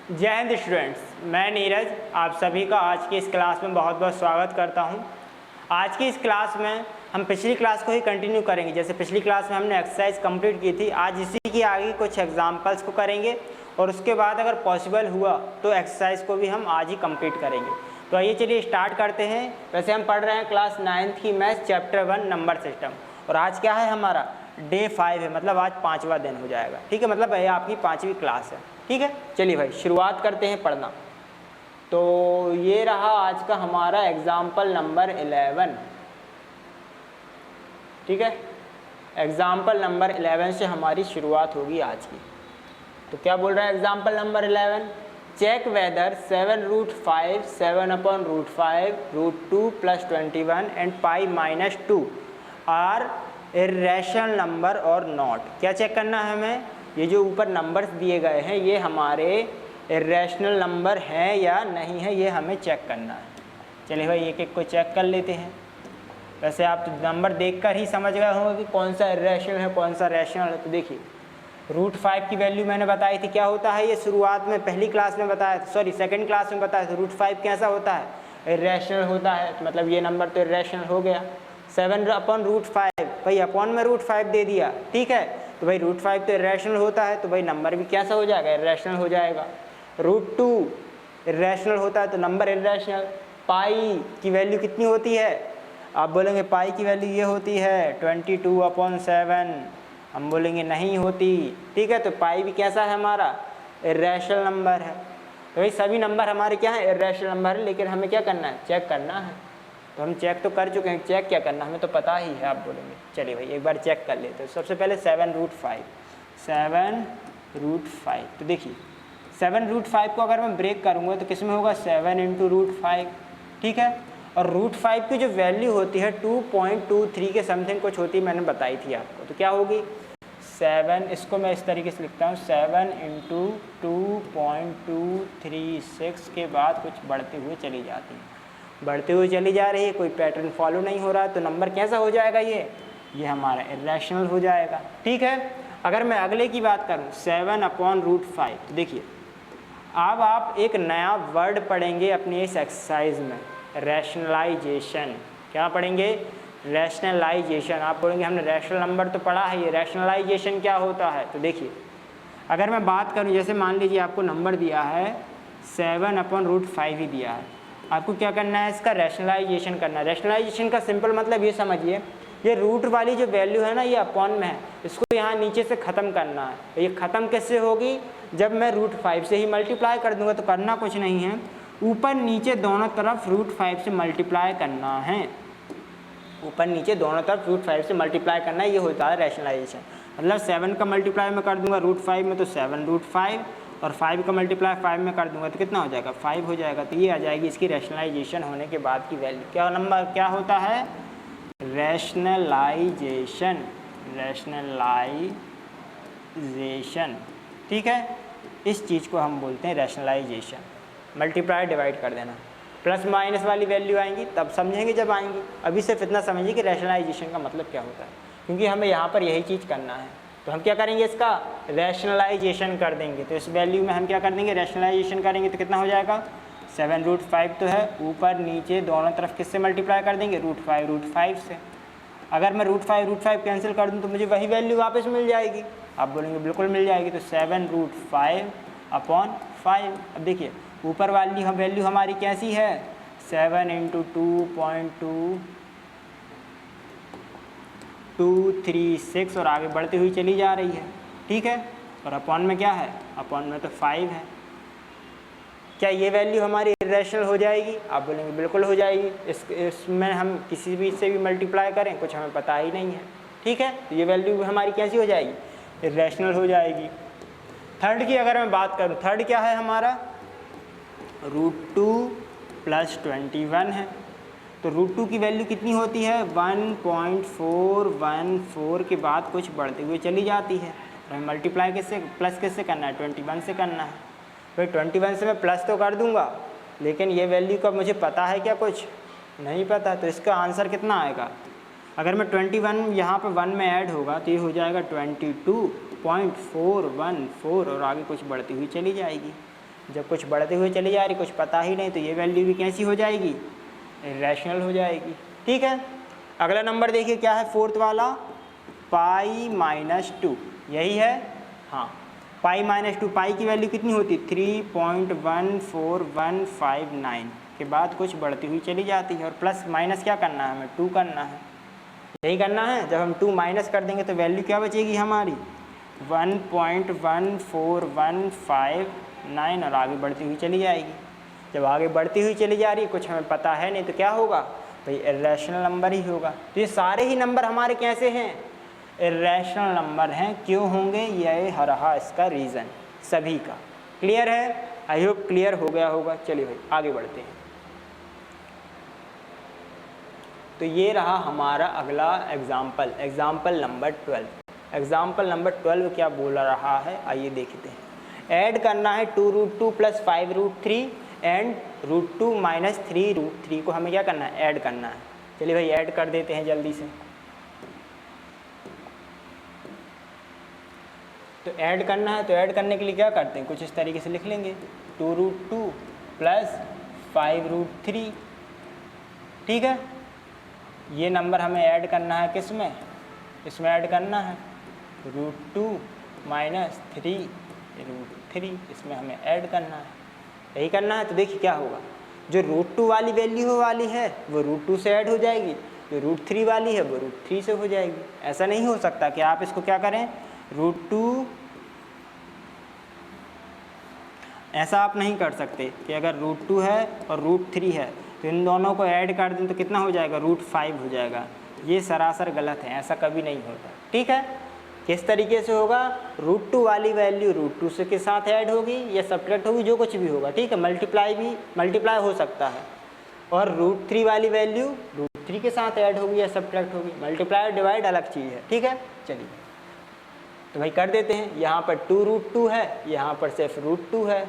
जय हिंद स्टूडेंट्स, मैं नीरज आप सभी का आज की इस क्लास में बहुत बहुत स्वागत करता हूं। आज की इस क्लास में हम पिछली क्लास को ही कंटिन्यू करेंगे। जैसे पिछली क्लास में हमने एक्सरसाइज कंप्लीट की थी, आज इसी की आगे कुछ एग्जांपल्स को करेंगे और उसके बाद अगर पॉसिबल हुआ तो एक्सरसाइज को भी हम आज ही कंप्लीट करेंगे। तो आइए चलिए स्टार्ट करते हैं। वैसे हम पढ़ रहे हैं क्लास 9th की मैथ्स चैप्टर 1 नंबर सिस्टम, और आज क्या है हमारा डे 5 है, मतलब आज 5वां दिन हो जाएगा। ठीक है, मतलब ये आपकी 5वीं क्लास है। ठीक है, चलिए भाई शुरुआत करते हैं पढ़ना। तो ये रहा आज का हमारा एग्जाम्पल नंबर 11। ठीक है, एग्जाम्पल नंबर 11 से हमारी शुरुआत होगी आज की। तो क्या बोल रहा है example number 11, check whether 7√5 7/√5 √2 + 21 and pi -2 are irrational number और नॉट। क्या चेक करना है हमें? ये जो ऊपर नंबर्स दिए गए हैं ये हमारे इर्रेशनल नंबर हैं या नहीं है, ये हमें चेक करना है। चलिए भाई एक एक को चेक कर लेते हैं। वैसे आप तो नंबर देखकर ही समझ गए होंगे कि कौन सा इर्रेशनल है कौन सा रैशनल है। तो देखिए √5 की वैल्यू मैंने बताई थी, क्या होता है ये शुरुआत में पहली क्लास में बताया, सॉरी सेकंड क्लास में बताया था। √5 कैसा होता है? इर्रेशनल होता है, तो मतलब ये नंबर तो इर्रेशनल हो गया। 7/√5 भाई अपॉन में √5 दे दिया। ठीक है, तो भाई √5 तो इर्रेशनल होता है, तो भाई नंबर भी कैसा हो जाएगा? इर्रेशनल हो जाएगा। √2 इर्रेशनल होता है तो नंबर इर्रेशनल। पाई की वैल्यू कितनी होती है? आप बोलेंगे पाई की वैल्यू ये होती है 22/7, हम बोलेंगे नहीं होती। ठीक है, तो पाई भी कैसा है हमारा? इर्रेशनल नंबर है। तो भाई सभी नंबर हमारे क्या है? इर्रेशनल नंबर है, लेकिन हमें क्या करना है? चेक करना है। तो हम चेक तो कर चुके हैं, चेक क्या करना हमें तो पता ही है। आप बोलेंगे चलिए भाई एक बार चेक कर लेते हैं। सबसे पहले 7√5 तो देखिए 7√5 को अगर मैं ब्रेक करूँगा तो किस में होगा? 7 × √5। ठीक है, और √5 की जो वैल्यू होती है 2.23 के समथिंग कुछ होती है, मैंने बताई थी आपको। तो क्या होगी? 7, इसको मैं इस तरीके से लिखता हूँ 7 × 2.236 के बाद कुछ बढ़ते हुए चली जाती है, बढ़ते हुए चली जा रही है, कोई पैटर्न फॉलो नहीं हो रहा है, तो नंबर कैसा हो जाएगा? ये हमारा इर्रेशनल हो जाएगा। ठीक है, अगर मैं अगले की बात करूं 7/√5, तो देखिए अब आप एक नया वर्ड पढ़ेंगे अपनी इस एक्सरसाइज में, रैशनलाइजेशन। क्या पढ़ेंगे? रैशनलाइजेशन। आप बोलेंगे हमने रैशनल नंबर तो पढ़ा है, ये रैशनलाइजेशन क्या होता है? तो देखिए अगर मैं बात करूँ, जैसे मान लीजिए आपको नंबर दिया है 7/√5 ही दिया है, आपको क्या करना है? इसका रैशनलाइजेशन करना है। रैशनलाइजेशन का सिंपल मतलब ये समझिए, ये रूट वाली जो वैल्यू है ना ये अपॉन में है, इसको यहाँ नीचे से ख़त्म करना है। ये ख़त्म कैसे होगी? जब मैं √5 से ही मल्टीप्लाई कर दूंगा। तो करना कुछ नहीं है, ऊपर नीचे दोनों तरफ √5 से मल्टीप्लाई करना है। ऊपर नीचे दोनों तरफ √5 से मल्टीप्लाई करना है, ये होता है रैशनलाइजेशन। मतलब 7 का मल्टीप्लाई मैं कर दूंगा √5 में तो 7√5, और 5 का मल्टीप्लाई 5 में कर दूंगा तो कितना हो जाएगा? 5 हो जाएगा। तो ये आ जाएगी इसकी रैशनलाइजेशन होने के बाद की वैल्यू। क्या नंबर क्या होता है? रैशनलाइजेशन। रैशनलाइजेशन। ठीक है, इस चीज़ को हम बोलते हैं रैशनलाइजेशन। मल्टीप्लाई डिवाइड कर देना, प्लस माइनस वाली वैल्यू आएंगी तब समझेंगे जब आएंगी। अभी सिर्फ इतना समझिए कि रैशनलाइजेशन का मतलब क्या होता है, क्योंकि हमें यहाँ पर यही चीज़ करना है। तो हम क्या करेंगे? इसका रैशनलाइजेशन कर देंगे। तो इस वैल्यू में हम क्या कर देंगे? रैशनलाइजेशन करेंगे तो कितना हो जाएगा? 7√5 तो है, ऊपर नीचे दोनों तरफ किससे मल्टीप्लाई कर देंगे? √5 से। अगर मैं √5 कैंसिल कर दूँ तो मुझे वही वैल्यू वापस मिल जाएगी। आप बोलेंगे बिल्कुल मिल जाएगी। तो 7√5/5। अब देखिए ऊपर वाली वैल्यू हमारी कैसी है? 7 × 2.236 और आगे बढ़ती हुई चली जा रही है। ठीक है, और अपॉन में क्या है? अपॉन में तो 5 है। क्या ये वैल्यू हमारी इर्रेशनल हो जाएगी? आप बोलेंगे बिल्कुल हो जाएगी। इसमें हम किसी भी से भी मल्टीप्लाई करें कुछ हमें पता ही नहीं है। ठीक है, तो ये वैल्यू हमारी कैसी हो जाएगी? इर्रेशनल हो जाएगी। थर्ड की अगर मैं बात करूँ, थर्ड क्या है हमारा? √2 + 21 है। तो √2 की वैल्यू कितनी होती है? 1.414 के बाद कुछ बढ़ते हुए चली जाती है। तो हमें मल्टीप्लाई किससे, प्लस किससे करना है? 21 से करना है। भाई 21 से मैं प्लस तो कर दूंगा, लेकिन ये वैल्यू का मुझे पता है क्या? कुछ नहीं पता। तो इसका आंसर कितना आएगा? अगर मैं 21 यहाँ पर 1 में ऐड होगा तो ये हो जाएगा 22.414 और आगे कुछ बढ़ती हुई चली जाएगी। जब कुछ बढ़ते हुए चली जा रही, कुछ पता ही नहीं, तो ये वैल्यू भी कैसी हो जाएगी, इरेशनल हो जाएगी। ठीक है, अगला नंबर देखिए क्या है, फोर्थ वाला, पाई माइनस 2, यही है। हाँ, पाई माइनस 2, पाई की वैल्यू कितनी होती है 3.14159 के बाद कुछ बढ़ती हुई चली जाती है, और प्लस माइनस क्या करना है हमें, 2 करना है, यही करना है। जब हम 2 माइनस कर देंगे तो वैल्यू क्या बचेगी हमारी 1.14159, और आगे बढ़ती हुई चली जाएगी। जब आगे बढ़ती हुई चली जा रही है, कुछ हमें पता है नहीं, तो क्या होगा भाई, इरेशनल नंबर ही होगा। तो ये सारे ही नंबर हमारे कैसे हैं, इरेशनल नंबर हैं। क्यों होंगे, ये रहा इसका रीज़न सभी का। क्लियर है, आई होप क्लियर हो गया होगा। चलिए भाई आगे बढ़ते हैं। तो ये रहा हमारा अगला example, example number 12। Example number 12 क्या बोल रहा है, आइए देखते हैं। ऐड करना है 2√2 + 5√3 एंड √2 - 3√3 को हमें क्या करना है, ऐड करना है। चलिए भाई ऐड कर देते हैं जल्दी से। तो ऐड करना है, तो ऐड करने के लिए क्या करते हैं, कुछ इस तरीके से लिख लेंगे, 2√2 + 5√3। ठीक है, ये नंबर हमें ऐड करना है, किस में, इसमें ऐड करना है, √2 - 3√3, इसमें हमें ऐड करना है, यही करना है। तो देखिए क्या होगा, जो √2 वाली वैल्यू वाली है वो √2 से ऐड हो जाएगी, जो √3 वाली है वो √3 से हो जाएगी। ऐसा नहीं हो सकता कि आप इसको क्या करें, √2, ऐसा आप नहीं कर सकते कि अगर √2 है और √3 है तो इन दोनों को ऐड कर दें तो कितना हो जाएगा, √5 हो जाएगा। ये सरासर गलत है, ऐसा कभी नहीं होता। ठीक है, किस तरीके से होगा, √2 वाली वैल्यू √2 से के साथ ऐड होगी या सब्ट्रैक्ट होगी, जो कुछ भी होगा। ठीक है, मल्टीप्लाई हो सकता है, और √3 वाली वैल्यू √3 के साथ ऐड होगी या सब्ट्रैक्ट होगी। मल्टीप्लाई और डिवाइड अलग चीज़ है। ठीक है, चलिए तो भाई कर देते हैं। यहाँ पर 2√2 है, यहाँ पर सिर्फ √2 है।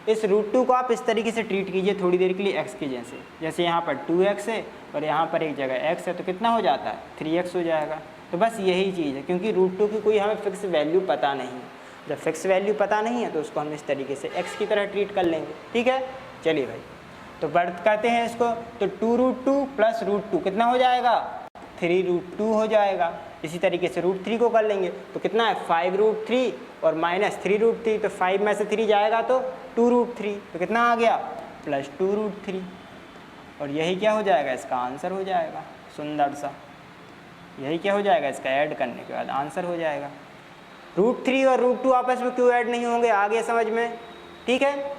इस √2 को आप इस तरीके से ट्रीट कीजिए थोड़ी देर के लिए x के जैसे यहाँ पर 2x है और यहाँ पर एक जगह x है, तो कितना हो जाता है, 3x हो जाएगा। तो बस यही चीज़ है, क्योंकि √2 की कोई हमें फिक्स वैल्यू पता नहीं है। जब फिक्स वैल्यू पता नहीं है तो उसको हम इस तरीके से x की तरह ट्रीट कर लेंगे। ठीक है, चलिए भाई तो बढ़ करते हैं इसको। तो 2√2 + √2 कितना हो जाएगा, 3√2 हो जाएगा। इसी तरीके से √3 को कर लेंगे तो कितना है, 5√3 और -3√3, तो 5 में से 3 जाएगा तो 2√3, तो कितना आ गया, +2√3। और यही क्या हो जाएगा, इसका आंसर हो जाएगा। सुंदर सा यही क्या हो जाएगा, इसका ऐड करने के बाद आंसर हो जाएगा। √3 और √2 आपस में क्यों ऐड नहीं होंगे, आगे समझ में। ठीक है,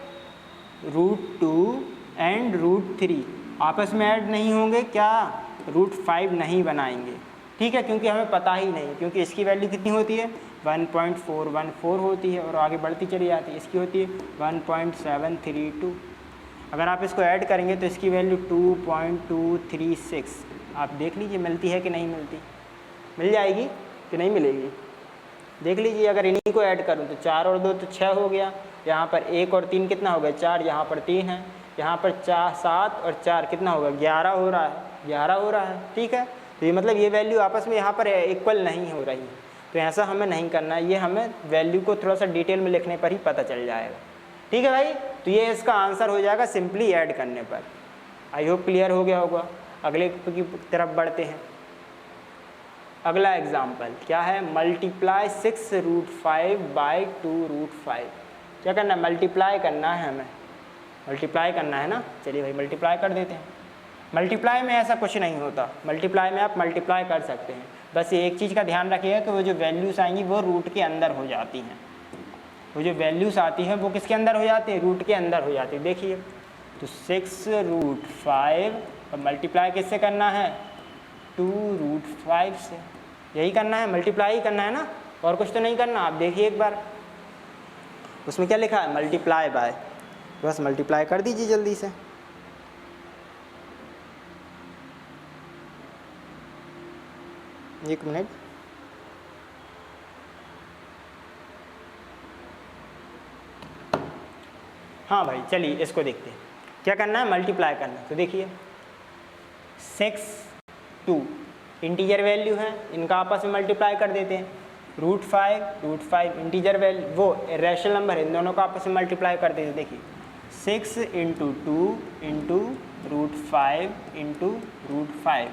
√2 एंड √3 आपस में ऐड नहीं होंगे, क्या, √5 नहीं बनाएंगे। ठीक है, क्योंकि हमें पता ही नहीं, क्योंकि इसकी वैल्यू कितनी होती है, 1.414 होती है और आगे बढ़ती चली जाती है। इसकी होती है 1.732। अगर आप इसको ऐड करेंगे तो इसकी वैल्यू 2.236। आप देख लीजिए मिलती है कि नहीं मिलती, मिल जाएगी कि नहीं मिलेगी, देख लीजिए। अगर इन्हीं को ऐड करूँ तो 4 और 2 तो 6 हो गया, यहाँ पर 1 और 3 कितना हो गया, 4, यहाँ पर 3 है, यहाँ पर 7 और 4 कितना होगा, 11 हो रहा है, 11 हो रहा है। ठीक है, तो ये मतलब ये वैल्यू आपस में यहाँ पर इक्वल नहीं हो रही है, तो ऐसा हमें नहीं करना है। ये हमें वैल्यू को थोड़ा सा डिटेल में लिखने पर ही पता चल जाएगा। ठीक है भाई, तो ये इसका आंसर हो जाएगा सिंपली ऐड करने पर। आई होप क्लियर हो गया होगा। अगले की तरफ बढ़ते हैं। अगला एग्जाम्पल क्या है, मल्टीप्लाई 6√5 / 2√5। क्या करना है, मल्टीप्लाई करना है, हमें मल्टीप्लाई करना है ना। चलिए भाई मल्टीप्लाई कर देते हैं। मल्टीप्लाई में ऐसा कुछ नहीं होता, मल्टीप्लाई में आप मल्टीप्लाई कर सकते हैं, बस ये एक चीज़ का ध्यान रखिएगा कि वो जो वैल्यूज़ आएंगी वो रूट के अंदर हो जाती हैं। वो जो वैल्यूज़ आती हैं वो किसके अंदर हो जाती है, रूट के अंदर हो जाती है। देखिए तो 6√5 और मल्टीप्लाई किससे करना है, 2√5 से। यही करना है, मल्टीप्लाई ही करना है ना, और कुछ तो नहीं करना। आप देखिए एक बार उसमें क्या लिखा है, मल्टीप्लाई बाय, बस मल्टीप्लाई कर दीजिए जल्दी से। एक मिनट, हाँ भाई चलिए इसको देखते हैं क्या करना है, मल्टीप्लाई करना है। तो देखिए 6 2 इंटीजर वैल्यू है, इनका आपस में मल्टीप्लाई कर देते हैं। रूट फाइव इंटीजर वैल्यू वो रैशनल नंबर है, इन दोनों को आपस में मल्टीप्लाई कर दीजिए। देखिए 6 इंटू 2 इंटू √5 इंटू √5,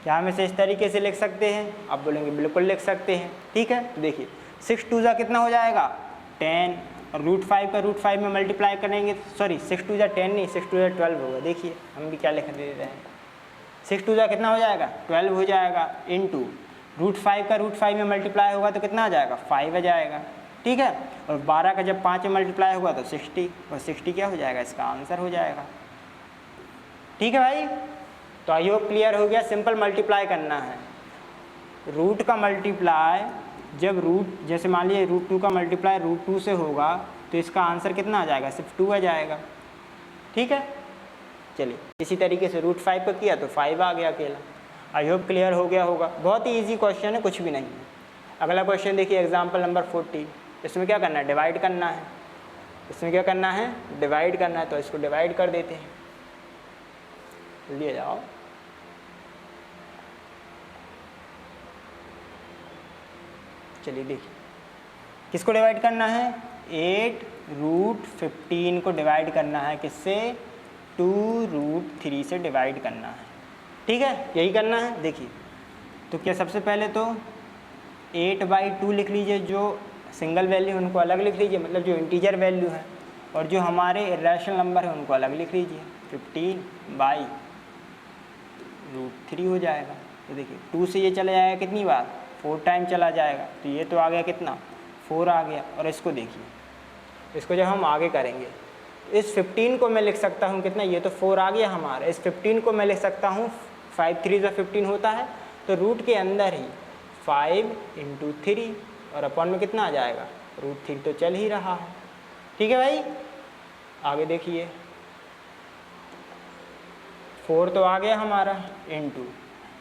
क्या हम इसे इस तरीके से लिख सकते हैं? आप बोलेंगे बिल्कुल लिख सकते हैं। ठीक है, देखिए 6 2 कितना हो जाएगा 10, और √5 का √5 में मल्टीप्लाई करेंगे, सॉरी 6 2 10 नहीं, 6 2 12 होगा। देखिए हम भी क्या लिख दे रहे हैं, 6 2 कितना हो जाएगा 12 हो जाएगा, इंटू √5 का √5 में मल्टीप्लाई होगा तो कितना आ जाएगा 5 आ जाएगा। ठीक है, और 12 का जब 5 में मल्टीप्लाई होगा तो 60, और 60 क्या हो जाएगा, इसका आंसर हो जाएगा। ठीक है भाई, तो आई होप क्लियर हो गया। सिंपल मल्टीप्लाई करना है, रूट का मल्टीप्लाई जब रूट, जैसे मान लीजिए √2 का मल्टीप्लाई √2 से होगा तो इसका आंसर कितना आ जाएगा, सिर्फ 2 आ जाएगा। ठीक है, चलिए इसी तरीके से √5 को किया तो 5 आ गया अकेला। आई होप क्लियर हो गया होगा, बहुत ही ईजी क्वेश्चन है, कुछ भी नहीं है। अगला क्वेश्चन देखिए, एग्जाम्पल नंबर 14। इसमें क्या करना है, डिवाइड करना है। इसमें क्या करना है, डिवाइड करना है, तो इसको डिवाइड कर देते हैं। जल्दी आ जाओ। चलिए देखिए किसको डिवाइड करना है, 8√15 को डिवाइड करना है, किससे, 2√3 से डिवाइड करना है। ठीक है, यही करना है। देखिए तो क्या, सबसे पहले तो 8/2 लिख लीजिए, जो सिंगल वैल्यू उनको अलग लिख लीजिए, मतलब जो इंटीजर वैल्यू है, और जो हमारे इरेशनल नंबर है उनको अलग लिख लीजिए। 15/√3 हो जाएगा। तो देखिए 2 से ये चला जाएगा कितनी बार, 4 टाइम चला जाएगा, तो ये तो आ गया कितना, 4 आ गया। और इसको देखिए, इसको जब हम आगे करेंगे, इस 15 को मैं लिख सकता हूँ कितना, ये तो 4 आ गया हमारा, इस 15 को मैं लिख सकता हूँ 5 3 15 होता है, तो रूट के अंदर ही 5 इंटू 3 और अपॉन में कितना आ जाएगा, √3 तो चल ही रहा है। ठीक है भाई, आगे देखिए 4 तो आ गया हमारा, इंटू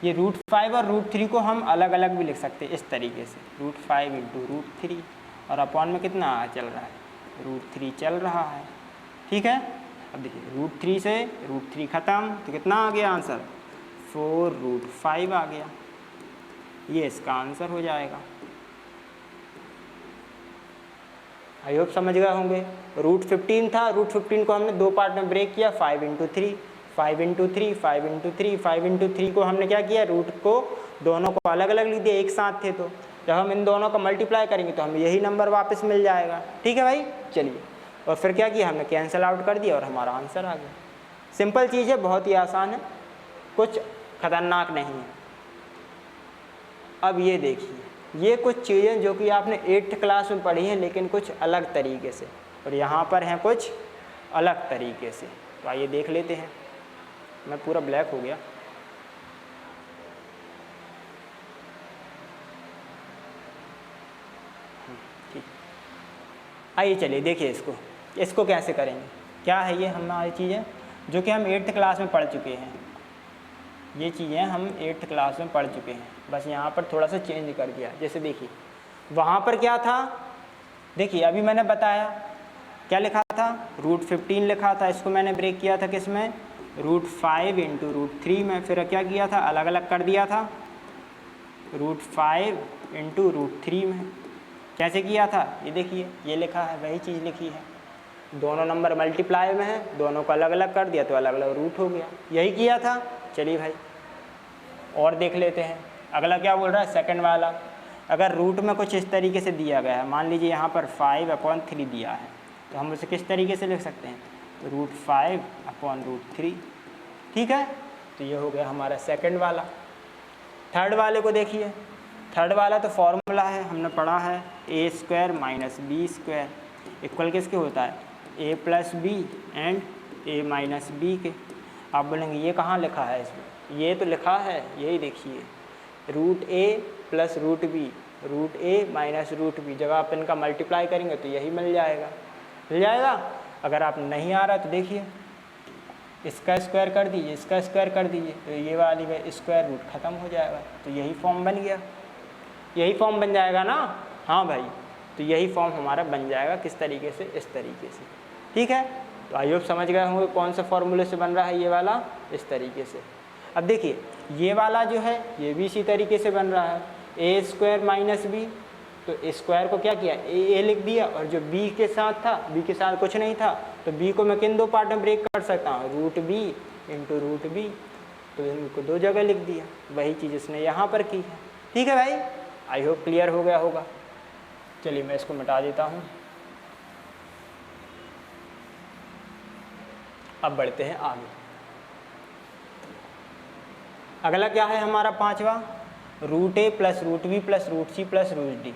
ये √5 और √3 को हम अलग अलग भी लिख सकते हैं इस तरीके से, √5 इंटू √3 और अपॉन में कितना चल रहा है, √3 चल रहा है। ठीक है, अब देखिए √3 से √3 ख़त्म तो कितना आ गया आंसर, 4√5 आ गया। ये इसका आंसर हो जाएगा। आई होप समझ गए होंगे। √15 था, √15 को हमने दो पार्ट में ब्रेक किया, 5 इंटू 3 5 इंटू 3 5 इंटू 3 5 इंटू 3 को हमने क्या किया, रूट को दोनों को अलग अलग लिख दिया, एक साथ थे, तो जब हम इन दोनों का मल्टीप्लाई करेंगे तो हमें यही नंबर वापस मिल जाएगा। ठीक है भाई, चलिए, और फिर क्या किया हमने, कैंसिल आउट कर दिया और हमारा आंसर आ गया। सिंपल चीज़ है, बहुत ही आसान है, कुछ खतरनाक नहीं है। अब ये देखिए, ये कुछ चीज़ें जो कि आपने 8th क्लास में पढ़ी हैं, लेकिन कुछ अलग तरीके से, और यहाँ पर हैं कुछ अलग तरीके से। तो आइए देख लेते हैं। मैं पूरा ब्लैक हो गया। ठीक, आइए चलिए देखिए इसको कैसे करेंगे। क्या है ये हमारी चीज़ें जो कि हम 8th क्लास में पढ़ चुके हैं। ये चीज़ें हम 8th क्लास में पढ़ चुके हैं, बस यहाँ पर थोड़ा सा चेंज कर दिया। जैसे देखिए वहाँ पर क्या था, देखिए अभी मैंने बताया क्या लिखा था, √15 लिखा था, इसको मैंने ब्रेक किया था किस में, √5 इंटू √3 में, फिर क्या किया था, अलग अलग कर दिया था, √5 इंटू √3 में। कैसे किया था, ये देखिए ये लिखा है, वही चीज़ लिखी है, दोनों नंबर मल्टीप्लाई में है, दोनों को अलग अलग कर दिया तो अलग अलग रूट हो गया, यही किया था। चलिए भाई और देख लेते हैं। अगला क्या बोल रहा है, सेकंड वाला, अगर रूट में कुछ इस तरीके से दिया गया है, मान लीजिए यहाँ पर 5/3 दिया है, तो हम उसे किस तरीके से लिख सकते हैं, √5/√3। ठीक है, तो ये हो गया हमारा सेकंड वाला। थर्ड वाले को देखिए, थर्ड वाला तो फॉर्मूला है, हमने पढ़ा है, a² - b² इक्वल किसके होता है, a + b and a - b के। आप बोलेंगे ये कहाँ लिखा है इसमें, ये तो लिखा है, यही देखिए, √a + √b, √a - √b, जब आप इनका मल्टीप्लाई करेंगे तो यही मिल जाएगा। अगर आप नहीं आ रहा तो देखिए इसका स्क्वायर कर दीजिए, इसका स्क्वायर कर दीजिए, तो ये वाली में स्क्वायर रूट ख़त्म हो जाएगा, तो यही फॉर्म बन गया, यही फॉर्म बन जाएगा ना। हाँ भाई, तो यही फॉर्म हमारा बन जाएगा, किस तरीके से, इस तरीके से। ठीक है, तो आई होप समझ गए होंगे कौन सा फॉर्मूले से बन रहा है ये वाला, इस तरीके से। अब देखिए ये वाला जो है ये भी इसी तरीके से बन रहा है, a² - b तो स्क्वायर को क्या किया, ए लिख दिया, और जो बी के साथ था, बी के साथ कुछ नहीं था, तो बी को मैं किन दो पार्ट में ब्रेक कर सकता हूँ, root B into root B, तो इनको दो जगह लिख दिया। वही चीज़ इसने यहाँ पर की है। ठीक है भाई, आई होप क्लियर हो गया होगा। चलिए मैं इसको मिटा देता हूँ। अब बढ़ते हैं आगे। अगला क्या है हमारा पांचवा, root A plus root B plus root C plus root D.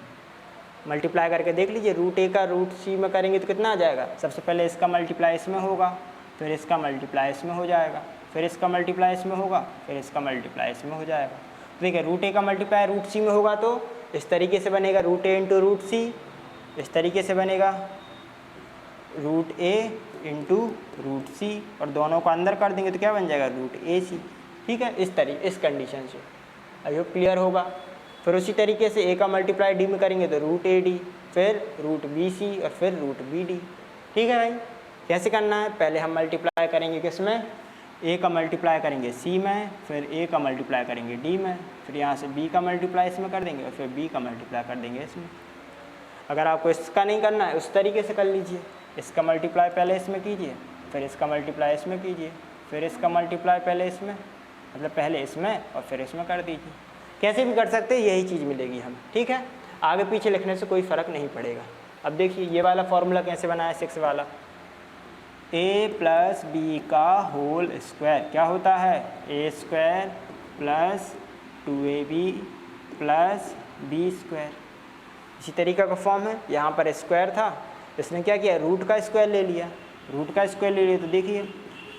Multiply करके देख लीजिए, रूट ए का रूट सी में करेंगे तो कितना आ जाएगा, सबसे पहले इसका मल्टीप्लाई इसमें होगा, फिर इसका मल्टीप्लाई इसमें हो जाएगा, फिर इसका मल्टीप्लाई इसमें होगा, फिर इसका मल्टीप्लाई इसमें हो जाएगा। ठीक है, रूट ए का मल्टीप्लाई रूट सी में होगा तो इस तरीके से बनेगा, रूट ए इंटू रूट सी, इस तरीके से बनेगा रूट ए इंटू रूट सी, और दोनों को अंदर कर देंगे तो क्या बन जाएगा, रूट ए सी। ठीक है, इस तरीके, इस कंडीशन से। आई होप क्लियर होगा। फिर उसी तरीके से ए का मल्टीप्लाई डी में करेंगे तो रूट ए डी, फिर रूट बी सी, और फिर रूट बी डी। ठीक है भाई, कैसे करना है, पहले हम मल्टीप्लाई करेंगे किस में, ए का मल्टीप्लाई करेंगे सी में, फिर ए का मल्टीप्लाई करेंगे डी में, फिर यहाँ से बी का मल्टीप्लाई इसमें कर देंगे, और फिर बी का मल्टीप्लाई कर देंगे इसमें। अगर आपको इसका नहीं करना है उस तरीके से कर लीजिए, इसका मल्टीप्लाई पहले इसमें कीजिए, फिर इसका मल्टीप्लाई इसमें कीजिए, फिर इसका मल्टीप्लाई पहले इसमें, मतलब पहले इसमें और फिर इसमें कर दीजिए। कैसे भी कर सकते हैं, यही चीज़ मिलेगी हमें। ठीक है, आगे पीछे लिखने से कोई फ़र्क नहीं पड़ेगा। अब देखिए ये वाला फॉर्मूला कैसे बना है, 6 वाला, ए प्लस बी का होल स्क्वायर क्या होता है, A square plus 2ab plus B square. इसी तरीका का फॉर्म है, यहाँ पर स्क्वायर था, इसने क्या किया, रूट का स्क्वायर ले लिया, रूट का स्क्वायर ले लिया, तो देखिए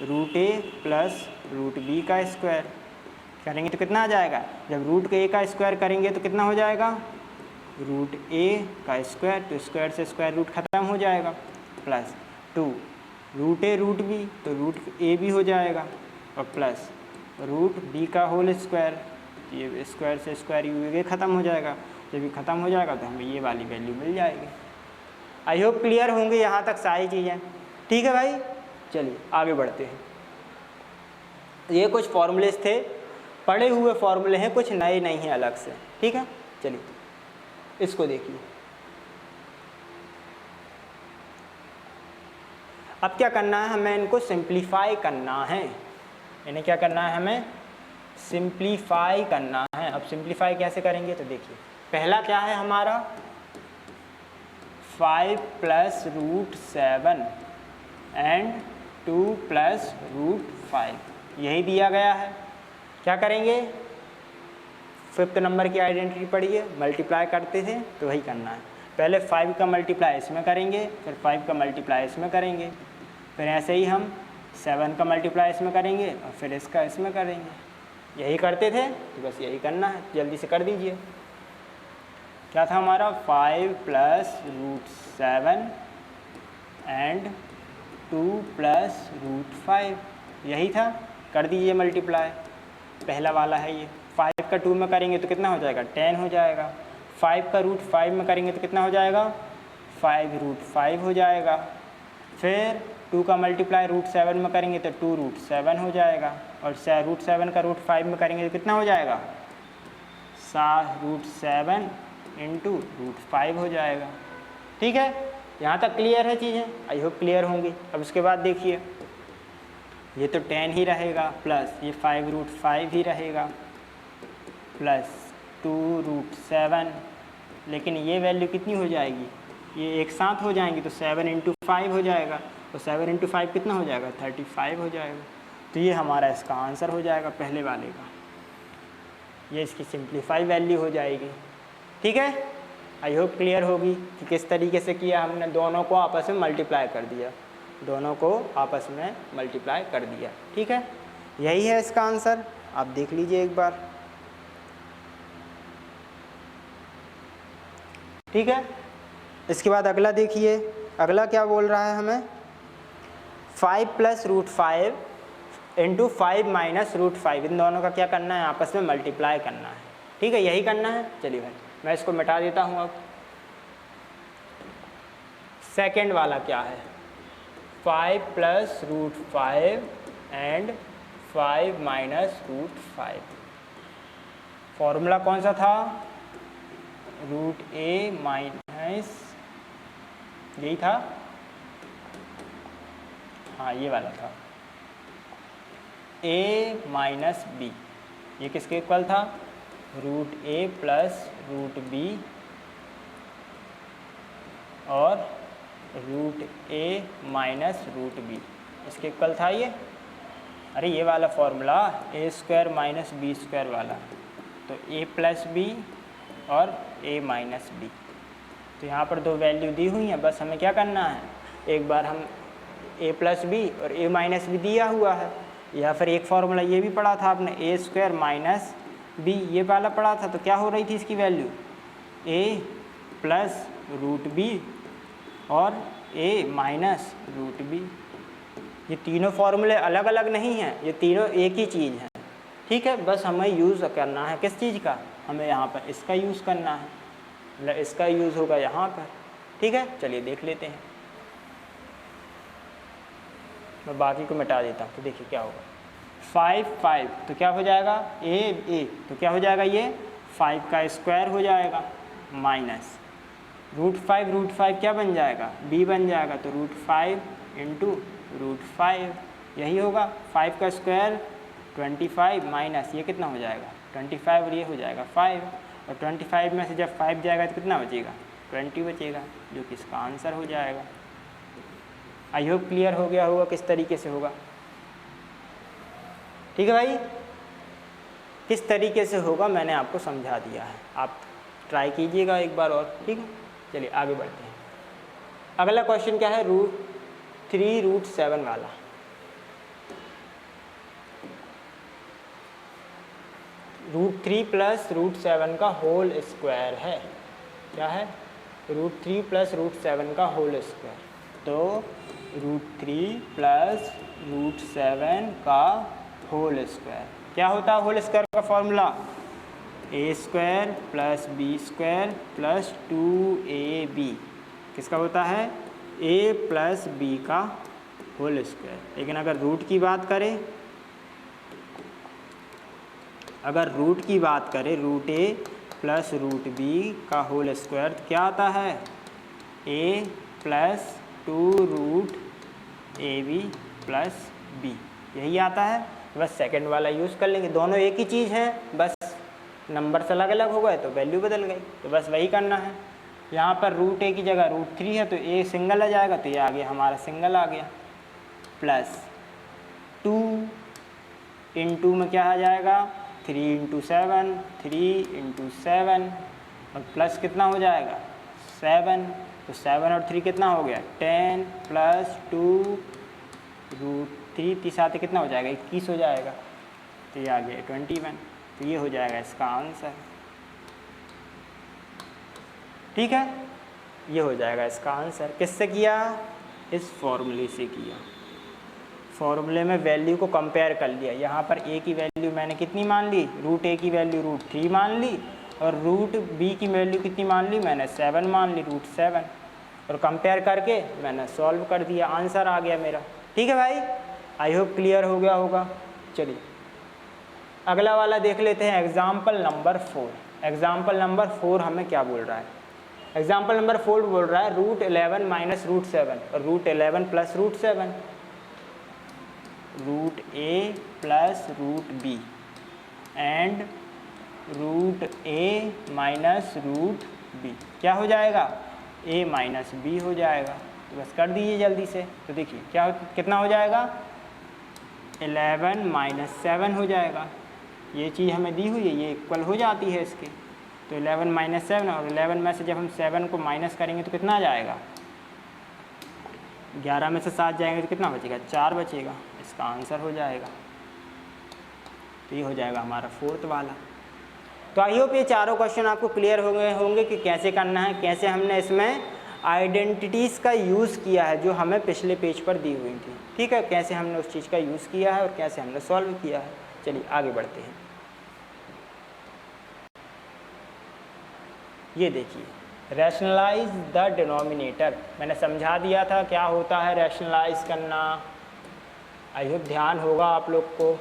root A plus root B का स्क्वायर करेंगे तो कितना आ जाएगा, जब रूट के ए का स्क्वायर करेंगे तो कितना हो जाएगा, रूट ए का स्क्वायर, तो स्क्वायर से स्क्वायर रूट खत्म हो जाएगा, प्लस 2 रूट ए रूट बी, तो रूट ए भी हो जाएगा, और प्लस रूट बी का होल स्क्वायर, ये स्क्वायर से स्क्वायर ये ख़त्म हो जाएगा। जब ये ख़त्म हो जाएगा तो हमें ये वाली वैल्यू मिल जाएगी। आई होप क्लियर होंगे यहाँ तक सारी चीज़ें। ठीक है भाई, चलिए आगे बढ़ते हैं। ये कुछ फॉर्मूलेस थे, पढ़े हुए फॉर्मूले हैं, कुछ नए नहीं हैं अलग से। ठीक है, चलिए इसको देखिए। अब क्या करना है, हमें इनको सिंप्लीफाई करना है। इन्हें क्या करना है, हमें सिंप्लीफाई करना है। अब सिंप्लीफाई कैसे करेंगे, तो देखिए पहला क्या है हमारा, 5 plus root 7 and 2 plus root 5, यही दिया गया है। क्या करेंगे, 5th नंबर की आइडेंटिटी पढ़िए, मल्टीप्लाई करते थे तो वही करना है। पहले 5 का मल्टीप्लाई इसमें करेंगे, फिर 5 का मल्टीप्लाई इसमें करेंगे, फिर ऐसे ही हम 7 का मल्टीप्लाई इसमें करेंगे और फिर इसका इसमें करेंगे। यही करते थे, तो बस यही करना है, जल्दी से कर दीजिए। क्या था हमारा, 5 plus root 7 and 2 plus root 5, यही था। कर दीजिए मल्टीप्लाई, पहला वाला है ये। 5 का 2 में करेंगे तो कितना हो जाएगा, 10 हो जाएगा। 5 का रूट 5 में करेंगे तो कितना हो जाएगा, 5 रूट 5 हो जाएगा। फिर 2 का मल्टीप्लाई रूट 7 में करेंगे तो 2 रूट 7 हो जाएगा, और रूट 7 का रूट 5 में करेंगे तो कितना हो जाएगा, रूट 7 इंटू रूट 5 हो जाएगा। ठीक है, यहाँ तक क्लियर है चीज़ें, आई होप क्लियर होंगी। अब उसके बाद देखिए, ये तो 10 ही रहेगा, प्लस ये 5 रूट 5 ही रहेगा, प्लस 2 रूट 7, लेकिन ये वैल्यू कितनी हो जाएगी, ये एक साथ हो जाएंगी तो 7 इंटू 5 हो जाएगा, तो 7 इंटू 5 कितना हो जाएगा, 35 हो जाएगा। तो ये हमारा इसका आंसर हो जाएगा पहले वाले का, ये इसकी सिंप्लीफाई वैल्यू हो जाएगी। ठीक है, आई होप क्लियर होगी कि किस तरीके से किया हमने, दोनों को आपस में मल्टीप्लाई कर दिया, दोनों को आपस में मल्टीप्लाई कर दिया। ठीक है, यही है इसका आंसर, आप देख लीजिए एक बार। ठीक है, इसके बाद अगला देखिए, अगला क्या बोल रहा है हमें, 5 plus root 5 into 5 minus root 5, इन दोनों का क्या करना है, आपस में मल्टीप्लाई करना है। ठीक है, यही करना है। चलिए भाई मैं इसको मिटा देता हूँ। अब सेकेंड वाला क्या है, 5 plus root 5 and 5 minus root 5। Formula कौन सा था, रूट ए माइनस, यही था, हाँ ये वाला था, ए माइनस बी, ये किसके इक्वल था, root A plus root B और root A minus root B, इसके इक्वल था ये। अरे ये वाला formula A square minus B square वाला, तो ए प्लस बी और ए माइनस बी। तो यहाँ पर दो वैल्यू दी हुई हैं, बस हमें क्या करना है, एक बार हम ए प्लस बी और ए माइनस बी दिया हुआ है, या फिर एक फार्मूला ये भी पढ़ा था आपने, ए स्क्वायर माइनस बी, ये वाला पढ़ा था। तो क्या हो रही थी इसकी वैल्यू, ए प्लस रूट बी और ए माइनस रूट बी। ये तीनों फार्मूले अलग अलग नहीं हैं, ये तीनों एक ही चीज़ है, ठीक है। बस हमें यूज़ करना है किस चीज़ का, हमें यहाँ पर इसका यूज़ करना है, मतलब इसका यूज़ होगा यहाँ पर, ठीक है। चलिए देख लेते हैं, मैं बाकी को मिटा देता हूँ। तो देखिए क्या होगा, 5 तो क्या हो जाएगा, ए तो क्या हो जाएगा, ये 5 का स्क्वायर हो जाएगा, माइनस रूट 5 क्या बन जाएगा, बी बन जाएगा। तो रूट 5 इंटू रूट 5, यही होगा, 5 का स्क्वायर 25 माइनस ये कितना हो जाएगा 25, और ये हो जाएगा 5, और 25 में से जब 5 जाएगा तो कितना बचेगा, 20 बचेगा, जो कि इसका आंसर हो जाएगा। आई होप क्लियर हो गया होगा किस तरीके से होगा, ठीक है भाई। किस तरीके से होगा मैंने आपको समझा दिया है, आप ट्राई कीजिएगा एक बार और, ठीक है। चलिए आगे बढ़ते हैं। अगला क्वेश्चन क्या है, √3√7 वाला। √3 प्लस √7 का होल स्क्वायर है, क्या है, √3 प्लस √7 का होल स्क्वायर। तो √3 प्लस √7 का होल स्क्वायर क्या होता है, होल स्क्वायर का formula A square plus B square plus 2ab, किसका होता है, ए प्लस बी का होल स्क्वायर। लेकिन अगर रूट की बात करें, अगर रूट की बात करें, root A plus root B का होल स्क्वायर तो क्या आता है, A plus 2√ab plus B, यही आता है। बस सेकंड वाला यूज़ कर लेंगे, दोनों एक ही चीज़ है, बस नंबर्स अलग अलग हो गए तो वैल्यू बदल गई, तो बस वही करना है। यहाँ पर रूट ए की जगह √3 है तो ए सिंगल आ जाएगा, तो ये आ गया हमारा सिंगल आ गया, प्लस 2 इंटू में क्या आ जाएगा, 3 इंटू 7, 3 इंटू 7 और प्लस कितना हो जाएगा 7, तो 7 और 3 कितना हो गया 10 प्लस 2√3, 30 आते कितना हो जाएगा 21 हो जाएगा, तो ये आ गया 21। तो ये हो जाएगा इसका आंसर, ठीक है, ये हो जाएगा इसका आंसर। किससे किया, इस फॉर्मूले से किया, फॉर्मूले में वैल्यू को कंपेयर कर लिया। यहाँ पर ए की वैल्यू मैंने कितनी मान ली, रूट ए की वैल्यू √3 मान ली, और रूट बी की वैल्यू कितनी मान ली, मैंने 7 मान ली, √7, और कंपेयर करके मैंने सॉल्व कर दिया, आंसर आ गया मेरा, ठीक है भाई। आई होप क्लियर हो गया होगा। चलिए अगला वाला देख लेते हैं, एग्जाम्पल नंबर 4। एग्जाम्पल नंबर 4 हमें क्या बोल रहा है, एग्जाम्पल नंबर 4 बोल रहा है √11 माइनस √7 और √11 plus √7, root A plus root B and root A minus root B, क्या हो जाएगा, ए माइनस बी हो जाएगा। तो बस कर दीजिए जल्दी से। तो देखिए क्या कितना हो जाएगा, 11 माइनस 7 हो जाएगा, ये चीज़ हमें दी हुई है, ये इक्वल हो जाती है इसके। तो 11 माइनस 7, और 11 में से जब हम 7 को माइनस करेंगे तो कितना आ जाएगा, 11 में से 7 जाएंगे तो कितना बचेगा, 4 बचेगा, इसका आंसर हो जाएगा। तो ये हो जाएगा हमारा 4th वाला। तो आई होप ये चारों क्वेश्चन आपको क्लियर हो गए होंगे कि कैसे करना है, कैसे हमने इसमें आइडेंटिटीज़ का यूज़ किया है जो हमें पिछले पेज पर दी हुई थी, ठीक है, कैसे हमने उस चीज़ का यूज़ किया है और कैसे हमने सॉल्व किया है। चलिए आगे बढ़ते हैं। ये देखिए, रैशनलाइज द डिनोमिनेटर, मैंने समझा दिया था क्या होता है रैशनलाइज करना, आई होप ध्यान होगा आप लोग को।